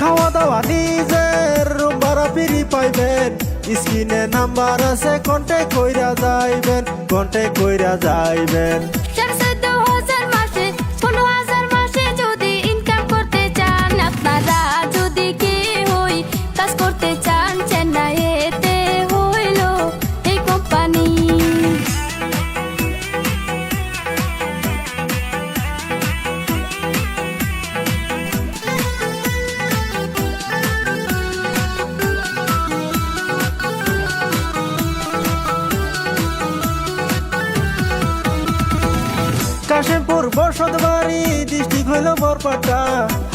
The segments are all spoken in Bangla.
খাওয়া দাওয়া নিজের রুম ভাড়া ফ্রি পাইবেন, স্ক্রিনে নাম্বার আছে কন্টাক্ট কইরা যাইবেন, কন্টাক্ট কইরা যাইবেন। 14,000 মাসে 15,000 মাসে যদি ইনকাম করতে চান, আপনারা যদি কেউই কাজ করতে চান, চেন্নাইতে হইল এই কোম্পানি। কাশিমপুর বসতবাড়ি ডিস্ট্রিক্ট হইল বরপাটা,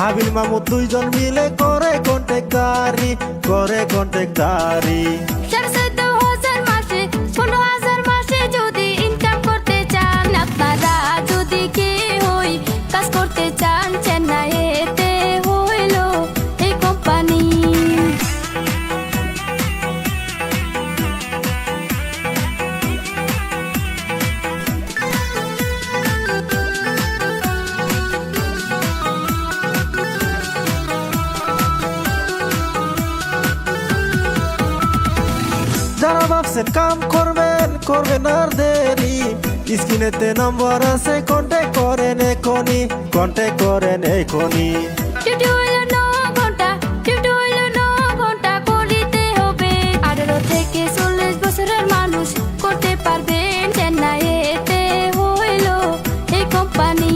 হাবিল মামুদ দুইজন মিলে করে কন্ট্রাক্টারি, করে কন্ট্রাক্টারি। 14,000 মাসে 15,000 মাসে যদি ইনকাম করতে চান, আপনারা যদি কেউই কাজ করতে চান, চেন্নাইতে হইল এই কোম্পানি। যারা ভাবছেন কাম করবেন, করবেন আর দেরি, স্ক্রিনেতে নম্বর আছে কন্ট্যাক্ট করেন এখনই, কন্ট্যাক্ট করেন এখনই। ডিউটি হইল 9 ঘন্টা, ডিউটি হইল 9 ঘন্টা করিতে হবে। 18 থেকে 40 বছরের মানুষ করতে পারবেন, চেন্নাইতে হইল এই কোম্পানি।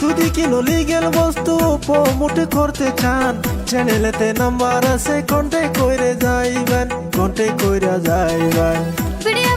যদি কিনো লিগেল বস্তু প্রমোট করতে চান, চ্যানেলেতে নাম্বার আছে কন্ট্যাক্ট কইরে যাইবেন, কন্ট্যাক্ট কইরা যাইবেন। ভিডিও